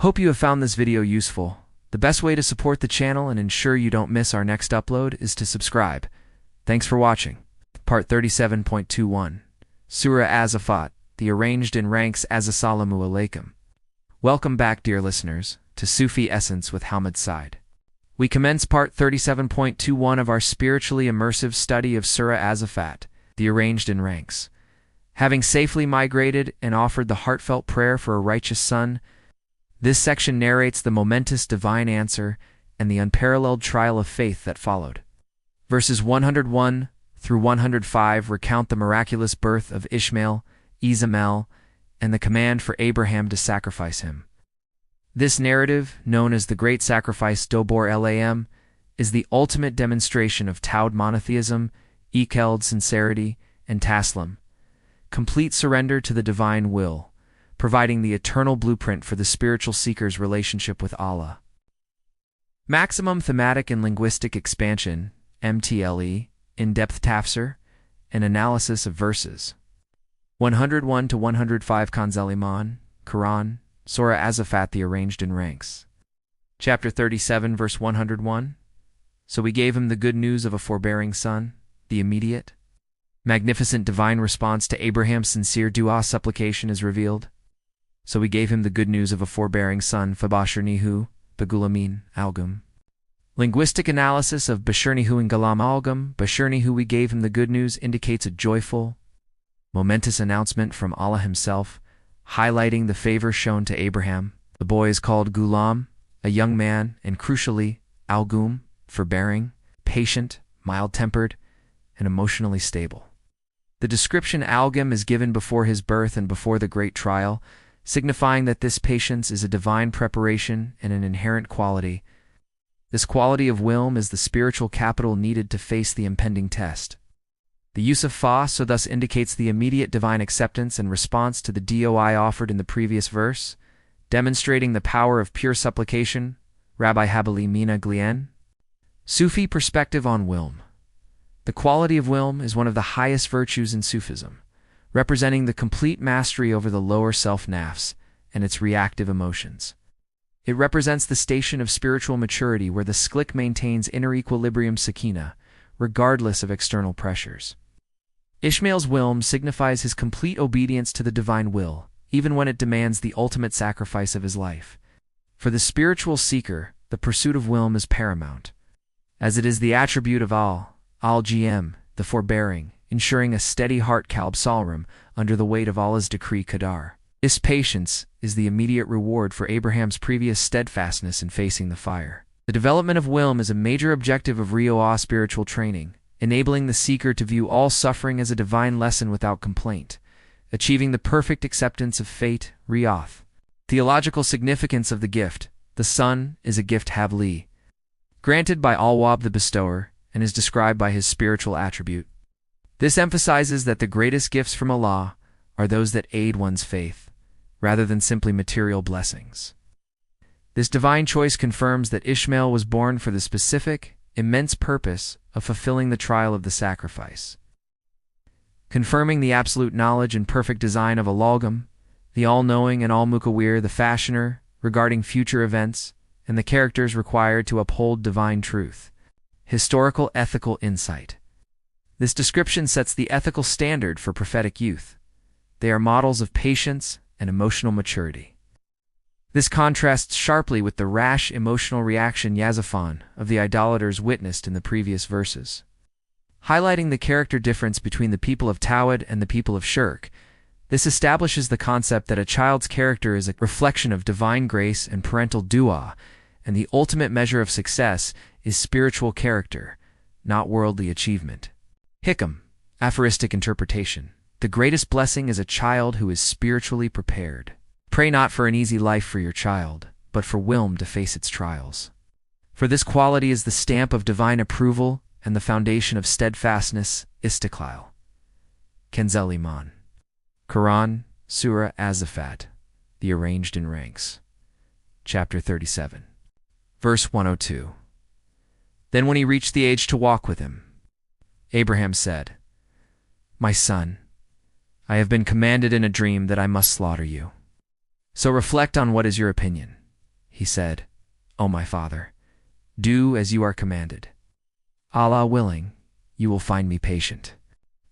Hope you have found this video useful. The best way to support the channel and ensure you don't miss our next upload is to subscribe. Thanks for watching. Part 37.21 Surah As-Saffat, the arranged in ranks Assalamu alaikum. Welcome back, dear listeners, to Sufi Essence with Hammad Syed. We commence part 37.21 of our spiritually immersive study of Surah As-Saffat, the arranged in ranks. Having safely migrated and offered the heartfelt prayer for a righteous son, this section narrates the momentous divine answer and the unparalleled trial of faith that followed. Verses 101 through 105 recount the miraculous birth of Ishmael, Ishmael, and the command for Abraham to sacrifice him. This narrative, known as the Great Sacrifice Dobor Lam, is the ultimate demonstration of Tawhid monotheism, Iqeld sincerity, and Taslim, complete surrender to the divine will, providing the eternal blueprint for the spiritual seeker's relationship with Allah. Maximum thematic and linguistic expansion, MTLE, in-depth Tafsir, and analysis of verses. 101 to 105 Kanzul Iman, Quran, Surah As-Saffat, the arranged in ranks. Chapter 37, verse 101. So we gave him the good news of a forbearing son, the immediate. Magnificent divine response to Abraham's sincere dua supplication is revealed. So we gave him the good news of a forbearing son, Fabashirnihu, Begulamin, Algum. Linguistic analysis of Bashirnihu and Galam Algum, Bashirnihu, we gave him the good news, indicates a joyful, momentous announcement from Allah himself, highlighting the favor shown to Abraham. The boy is called Gulam, a young man, and crucially, Algum, forbearing, patient, mild-tempered, and emotionally stable. The description Algum is given before his birth and before the great trial, signifying that this patience is a divine preparation and an inherent quality. This quality of wilm is the spiritual capital needed to face the impending test. The use of fa so thus indicates the immediate divine acceptance and response to the doi offered in the previous verse, demonstrating the power of pure supplication. Rabbi Habali Mina Glien. Sufi perspective on wilm. The quality of wilm is one of the highest virtues in Sufism, representing the complete mastery over the lower self-nafs and its reactive emotions. It represents the station of spiritual maturity where the sklik maintains inner equilibrium sakina, regardless of external pressures. Ishmael's wilm signifies his complete obedience to the divine will, even when it demands the ultimate sacrifice of his life. For the spiritual seeker, the pursuit of wilm is paramount, as it is the attribute of al-GM, the forbearing, ensuring a steady heart kalb salram under the weight of Allah's decree qadar. This patience is the immediate reward for Abraham's previous steadfastness in facing the fire. The development of wilm is a major objective of Rioah spiritual training, enabling the seeker to view all suffering as a divine lesson without complaint, achieving the perfect acceptance of fate, Rioth. Theological significance of the gift. The son is a gift havli, granted by Al-Wahhab the bestower, and is described by his spiritual attribute. This emphasizes that the greatest gifts from Allah are those that aid one's faith, rather than simply material blessings. This divine choice confirms that Ishmael was born for the specific, immense purpose of fulfilling the trial of the sacrifice. Confirming the absolute knowledge and perfect design of Al-Algum, the all-knowing and all-mukawir, the fashioner, regarding future events, and the characters required to uphold divine truth. Historical ethical insight. This description sets the ethical standard for prophetic youth. They are models of patience and emotional maturity. This contrasts sharply with the rash emotional reaction Yazafan of the idolaters witnessed in the previous verses. Highlighting the character difference between the people of Tawhid and the people of Shirk, this establishes the concept that a child's character is a reflection of divine grace and parental dua, and the ultimate measure of success is spiritual character, not worldly achievement. Hikam, aphoristic interpretation. The greatest blessing is a child who is spiritually prepared. Pray not for an easy life for your child, but for wilm to face its trials. For this quality is the stamp of divine approval and the foundation of steadfastness, istiqlal. Kanzul Iman. Quran, Surah As-Saffat, the arranged in ranks. Chapter 37. Verse 102. Then when he reached the age to walk with him, Abraham said, "My son, I have been commanded in a dream that I must slaughter you. So reflect on what is your opinion." he said, "O my father, do as you are commanded. Allah willing, you will find me patient."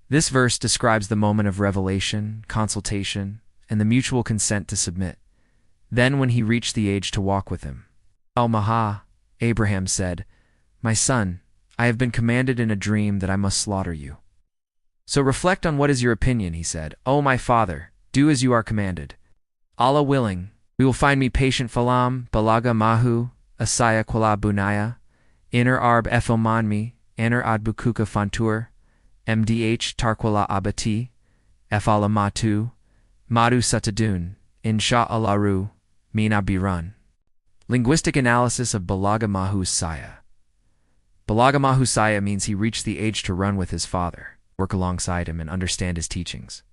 This verse describes the moment of revelation, consultation, and the mutual consent to submit. Then when he reached the age to walk with him, "Al-Maha," Abraham said, "My son, I have been commanded in a dream that I must slaughter you. So reflect on what is your opinion," he said. "O my father, do as you are commanded. Allah willing, we will find me patient. Falam, balaga mahu, asaya kwala bunaya, inner arb efilmanmi, anar adbukuka fantur, mdh tarkwala abati, efala matu, madu satadun, insha Allahu, mina birun." Linguistic analysis of balaga mahu saya. Balaga mahu saya means he reached the age to run with his father, work alongside him, and understand his teachings.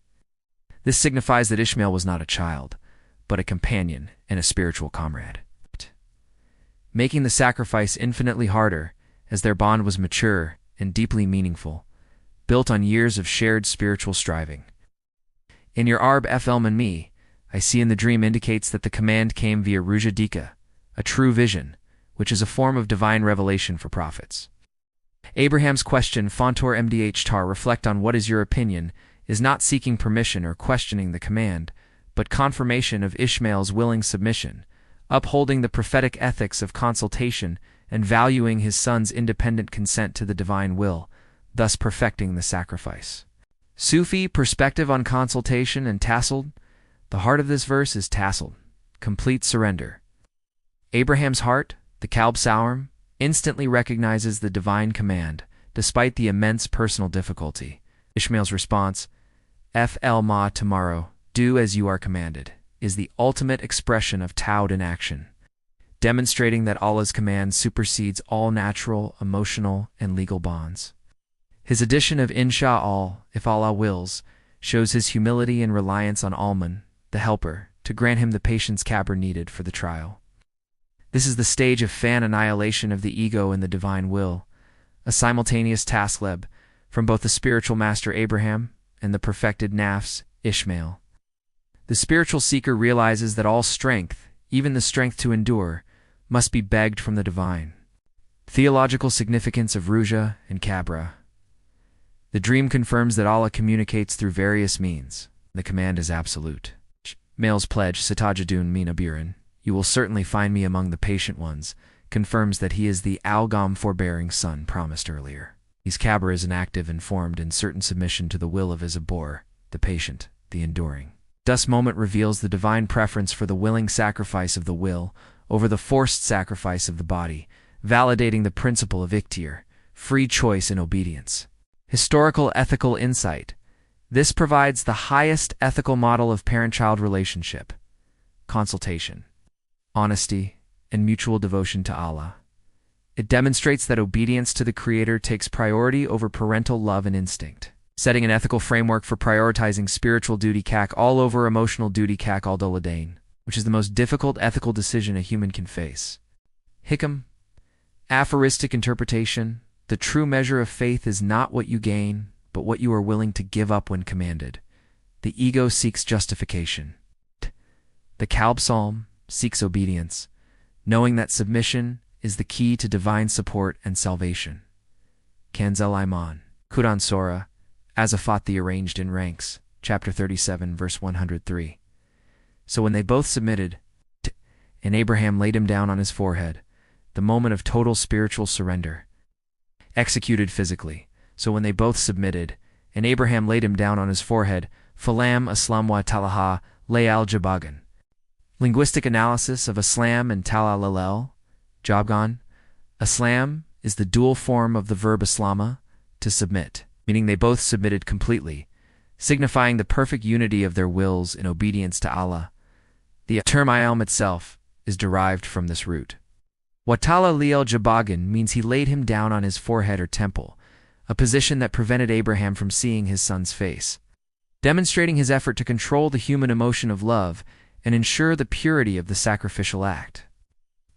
This signifies that Ishmael was not a child, but a companion and a spiritual comrade, making the sacrifice infinitely harder as their bond was mature and deeply meaningful, built on years of shared spiritual striving. In your Arb F. and me, I see in the dream indicates that the command came via Ruja Dika, a true vision, which is a form of divine revelation for prophets. Abraham's question, Fontor Mdh Tar, reflect on what is your opinion, is not seeking permission or questioning the command, but confirmation of Ishmael's willing submission, upholding the prophetic ethics of consultation and valuing his son's independent consent to the divine will, thus perfecting the sacrifice. Sufi perspective on consultation and tasseled. The heart of this verse is tasseled, complete surrender. Abraham's heart, the Kalb Saurim, instantly recognizes the divine command, despite the immense personal difficulty. Ishmael's response, "Fl ma tomorrow, do as you are commanded," is the ultimate expression of Tawhid in action, demonstrating that Allah's command supersedes all natural, emotional, and legal bonds. His addition of Insha'Allah, if Allah wills, shows his humility and reliance on Alman, the helper, to grant him the patience Kabr needed for the trial. This is the stage of fan annihilation of the ego and the divine will, a simultaneous tasleb from both the spiritual master Abraham and the perfected nafs, Ishmael. The spiritual seeker realizes that all strength, even the strength to endure, must be begged from the divine. Theological significance of Ruja and Kabra. The dream confirms that Allah communicates through various means. The command is absolute. Male's pledge, Satajadun Mina Biran, "You will certainly find me among the patient ones," confirms that he is the Algam forbearing son promised earlier. His Kabr is an active, informed, and certain submission to the will of his abhor, the patient, the enduring. Thus moment reveals the divine preference for the willing sacrifice of the will over the forced sacrifice of the body, validating the principle of ikhtiar, free choice and obedience. Historical ethical insight. This provides the highest ethical model of parent-child relationship: consultation, honesty, and mutual devotion to Allah. It demonstrates that obedience to the Creator takes priority over parental love and instinct, setting an ethical framework for prioritizing spiritual duty kak all over emotional duty kak al doladain, which is the most difficult ethical decision a human can face. Hikam, aphoristic interpretation. The true measure of faith is not what you gain, but what you are willing to give up when commanded. The ego seeks justification. The Kalb Psalm seeks obedience, knowing that submission is the key to divine support and salvation. Kanzul Iman, Quran Surah As-Saffat, the arranged in ranks, chapter 37, verse 103. So when they both submitted, and Abraham laid him down on his forehead, the moment of total spiritual surrender, executed physically. So when they both submitted, and Abraham laid him down on his forehead, Falam aslamā talaha layal jabagan. Linguistic analysis of aslam and tala lalel, jabgan. Aslam is the dual form of the verb aslama, to submit, meaning they both submitted completely, signifying the perfect unity of their wills in obedience to Allah. The term ayalm itself is derived from this root. Watala liel jabagan means he laid him down on his forehead or temple, a position that prevented Abraham from seeing his son's face, demonstrating his effort to control the human emotion of love and ensure the purity of the sacrificial act.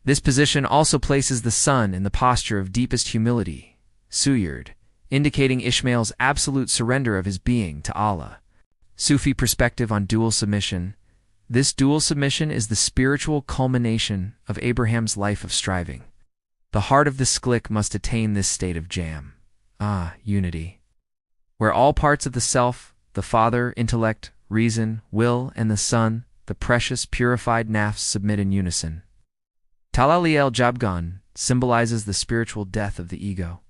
This position also places the son in the posture of deepest humility, suyard, indicating Ishmael's absolute surrender of his being to Allah. Sufi perspective on dual submission. This dual submission is the spiritual culmination of Abraham's life of striving. The heart of the sklik must attain this state of jam, unity, where all parts of the self, the Father, intellect, reason, will, and the Son, the precious, purified nafs, submit in unison. Talali el-Jabgan symbolizes the spiritual death of the ego.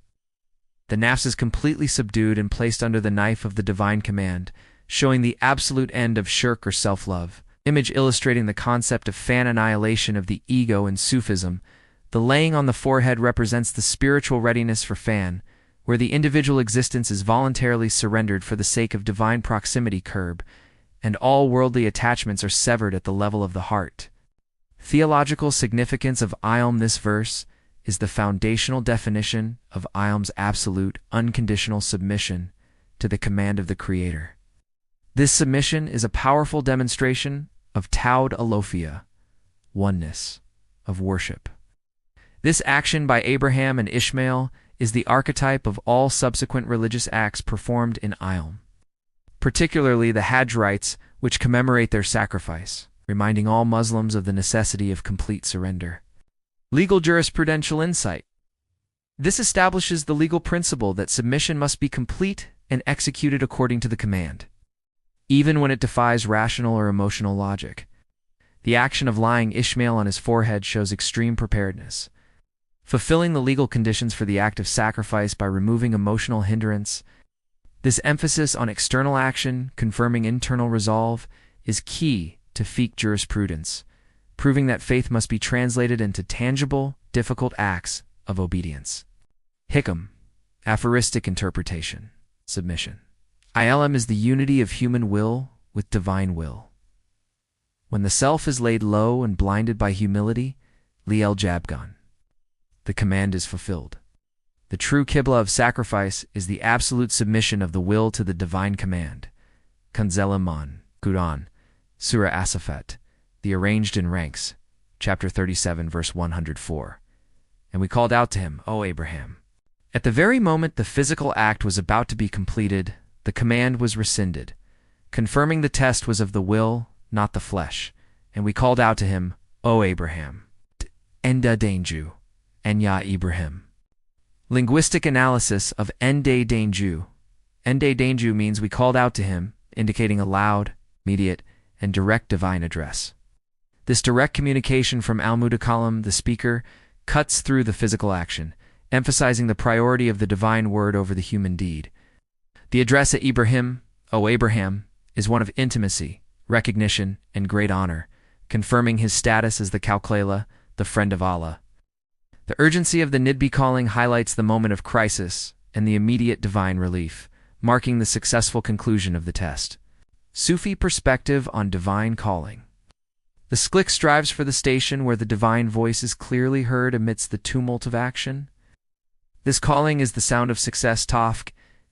The nafs is completely subdued and placed under the knife of the divine command, showing the absolute end of shirk or self-love. Image illustrating the concept of fan annihilation of the ego in Sufism. The laying on the forehead represents the spiritual readiness for fan, where the individual existence is voluntarily surrendered for the sake of divine proximity curb, and all worldly attachments are severed at the level of the heart. Theological significance of Ilm. This verse is the foundational definition of Ilm's absolute, unconditional submission to the command of the Creator. This submission is a powerful demonstration of Tawhid Alophia, oneness of worship. This action by Abraham and Ishmael is the archetype of all subsequent religious acts performed in Ilm, particularly the Hajj rites, which commemorate their sacrifice, reminding all Muslims of the necessity of complete surrender. Legal jurisprudential insight. This establishes the legal principle that submission must be complete and executed according to the command, even when it defies rational or emotional logic. The action of laying Ishmael on his forehead shows extreme preparedness, fulfilling the legal conditions for the act of sacrifice by removing emotional hindrance. This emphasis on external action, confirming internal resolve, is key to fiqh jurisprudence, proving that faith must be translated into tangible, difficult acts of obedience. Hikam, aphoristic interpretation, submission. Ilm is the unity of human will with divine will. When the self is laid low and blinded by humility, li el-Jabgan, the command is fulfilled. The true Qibla of sacrifice is the absolute submission of the will to the divine command. Kanzul Iman, Quran, Surah As-Saffat, the arranged in ranks, chapter 37, verse 104. And we called out to him, O Abraham. At the very moment the physical act was about to be completed, the command was rescinded, confirming the test was of the will, not the flesh. And we called out to him, O Abraham. Enda Danju, Enya Ibrahim. Linguistic analysis of Ende Danju. Ende Danju means we called out to him, indicating a loud, immediate, and direct divine address. This direct communication from Al-Mutakalim, the speaker, cuts through the physical action, emphasizing the priority of the divine word over the human deed. The address at Ibrahim, O Abraham, is one of intimacy, recognition, and great honor, confirming his status as the Kalklela, the friend of Allah. The urgency of the Nidbi calling highlights the moment of crisis and the immediate divine relief, marking the successful conclusion of the test. Sufi perspective on divine calling. The sklik strives for the station where the divine voice is clearly heard amidst the tumult of action. This calling is the sound of success tafk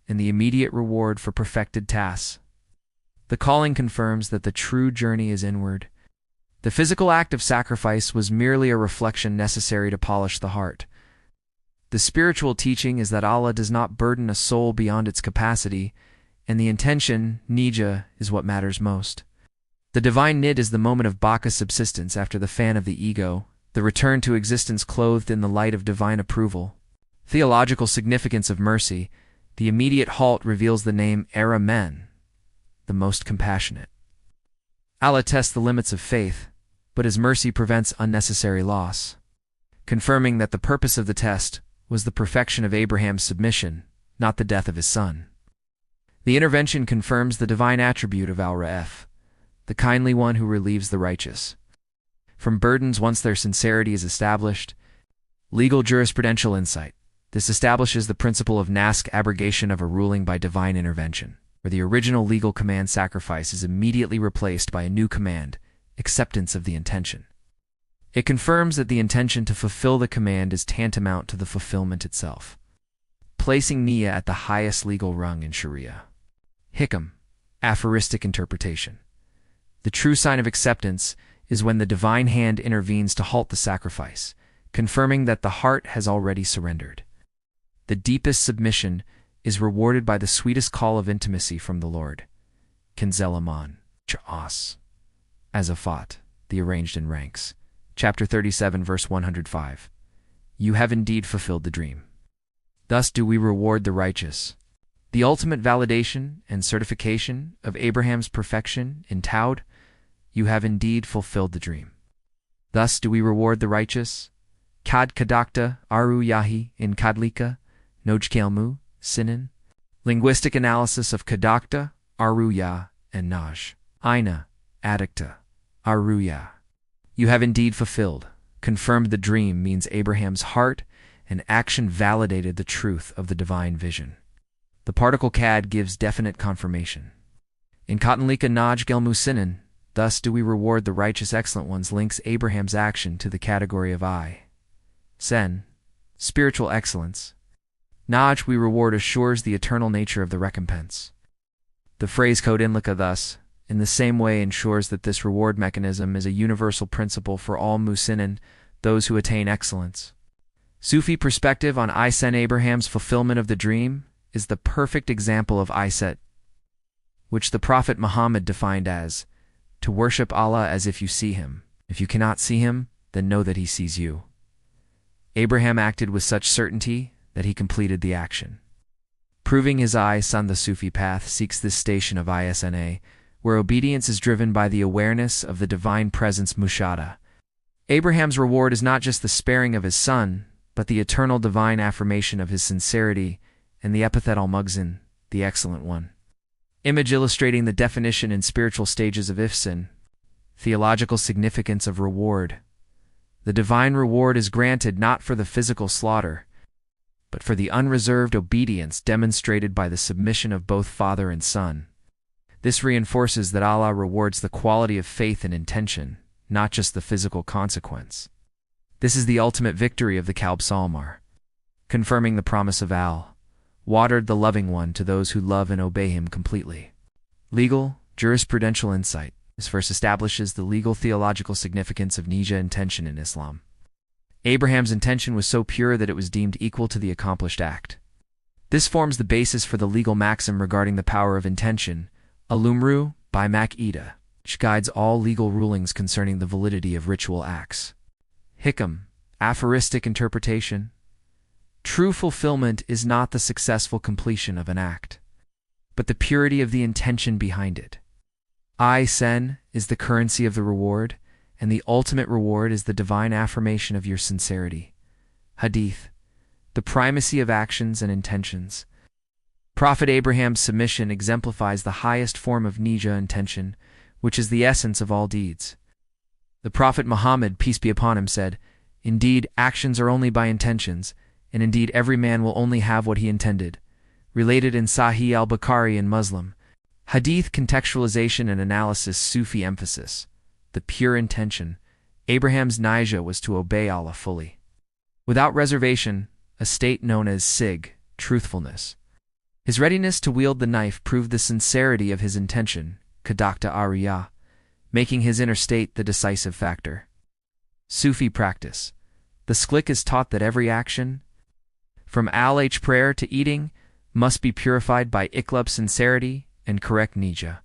and the immediate reward for perfected tasks. The calling confirms that the true journey is inward. The physical act of sacrifice was merely a reflection necessary to polish the heart. The spiritual teaching is that Allah does not burden a soul beyond its capacity, and the intention, nija, is what matters most. The divine nid is the moment of baka subsistence after the fan of the ego, the return to existence clothed in the light of divine approval. Theological significance of mercy. The immediate halt reveals the name Ar-Rahman, the most compassionate. Allah tests the limits of faith, but his mercy prevents unnecessary loss, confirming that the purpose of the test was the perfection of Abraham's submission, not the death of his son. The intervention confirms the divine attribute of Al-Ra'ef, the kindly one who relieves the righteous from burdens once their sincerity is established. Legal jurisprudential insight. This establishes the principle of nask, abrogation of a ruling by divine intervention, where the original legal command sacrifice is immediately replaced by a new command, acceptance of the intention. It confirms that the intention to fulfill the command is tantamount to the fulfillment itself, placing niyyah at the highest legal rung in Sharia. Hikam, aphoristic interpretation. The true sign of acceptance is when the divine hand intervenes to halt the sacrifice, confirming that the heart has already surrendered. The deepest submission is rewarded by the sweetest call of intimacy from the Lord. Kanzul Iman, Cha'as. As-Saffat, the arranged in ranks. Chapter 37, verse 105. You have indeed fulfilled the dream. Thus do we reward the righteous. The ultimate validation and certification of Abraham's perfection in Tawhid, you have indeed fulfilled the dream. Thus do we reward the righteous. Kad kadakta aru yahi in kadlika, nojkelmu, sinin. Linguistic analysis of kadakta, aruya, and naj. Aina, adikta, aruya. You have indeed fulfilled, confirmed the dream means Abraham's heart and action validated the truth of the divine vision. The particle kad gives definite confirmation. In katanlika naj gelmu sinin, thus do we reward the righteous excellent ones links Abraham's action to the category of sen, spiritual excellence. Naj we reward assures the eternal nature of the recompense. The phrase code inlika thus, in the same way ensures that this reward mechanism is a universal principle for all musinin, those who attain excellence. Sufi perspective on Isen Abraham's fulfillment of the dream is the perfect example of Iset, which the Prophet Muhammad defined as, to worship Allah as if you see him. If you cannot see him, then know that he sees you. Abraham acted with such certainty that he completed the action. Proving his Son, the Sufi path seeks this station of Isna, where obedience is driven by the awareness of the divine presence mushada. Abraham's reward is not just the sparing of his son, but the eternal divine affirmation of his sincerity and the epithet al-Mughzin, the excellent one. Image illustrating the definition in spiritual stages of Ihsan, theological significance of reward. The divine reward is granted not for the physical slaughter, but for the unreserved obedience demonstrated by the submission of both father and son. This reinforces that Allah rewards the quality of faith and intention, not just the physical consequence. This is the ultimate victory of the Kalb Salmar, confirming the promise of watered the loving one to those who love and obey him completely. Legal, jurisprudential insight. This verse establishes the legal theological significance of niyya intention in Islam. Abraham's intention was so pure that it was deemed equal to the accomplished act. This forms the basis for the legal maxim regarding the power of intention, Al-Umru by Mac-Ida, which guides all legal rulings concerning the validity of ritual acts. Hikam, aphoristic interpretation. True fulfillment is not the successful completion of an act, but the purity of the intention behind it. Sen is the currency of the reward, and the ultimate reward is the divine affirmation of your sincerity. Hadith, the primacy of actions and intentions. Prophet Abraham's submission exemplifies the highest form of niyya intention, which is the essence of all deeds. The Prophet Muhammad, peace be upon him, said, "Indeed, actions are only by intentions, and indeed every man will only have what he intended." Related in Sahih al-Bukhari and Muslim. Hadith contextualization and analysis. Sufi emphasis. The pure intention. Abraham's niyya was to obey Allah fully, without reservation, a state known as sig, truthfulness. His readiness to wield the knife proved the sincerity of his intention, kadakta ariya, making his inner state the decisive factor. Sufi practice. The sklik is taught that every action, from prayer to eating, must be purified by iqlab sincerity and correct niyya.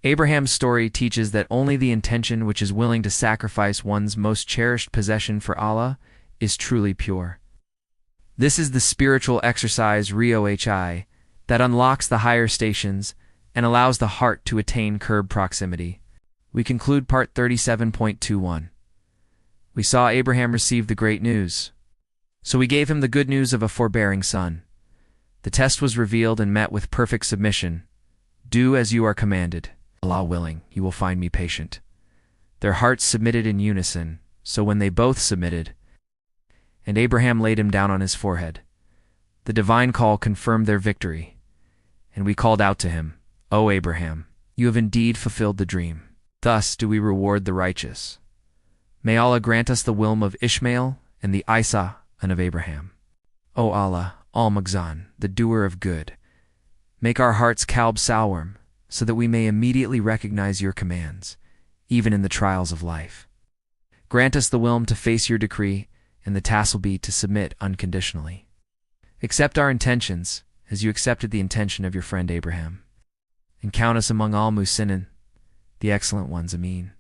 Abraham's story teaches that only the intention which is willing to sacrifice one's most cherished possession for Allah is truly pure. This is the spiritual exercise Rio-Hi that unlocks the higher stations and allows the heart to attain curb proximity. We conclude part 37.21. We saw Abraham receive the great news, so we gave him the good news of a forbearing son. The test was revealed and met with perfect submission. Do as you are commanded. Allah willing, you will find me patient. Their hearts submitted in unison, so when they both submitted, and Abraham laid him down on his forehead, the divine call confirmed their victory, and we called out to him, O Abraham, you have indeed fulfilled the dream. Thus do we reward the righteous. May Allah grant us the wilm of Ishmael and the Isa and of Abraham. O Allah, Al-Mughzan, the doer of good, make our hearts kalb salwarm, so that we may immediately recognize your commands, even in the trials of life. Grant us the wilm to face your decree and the tasselbi to submit unconditionally. Accept our intentions, as you accepted the intention of your friend Abraham, and count us among all musinin, the excellent ones, Amin.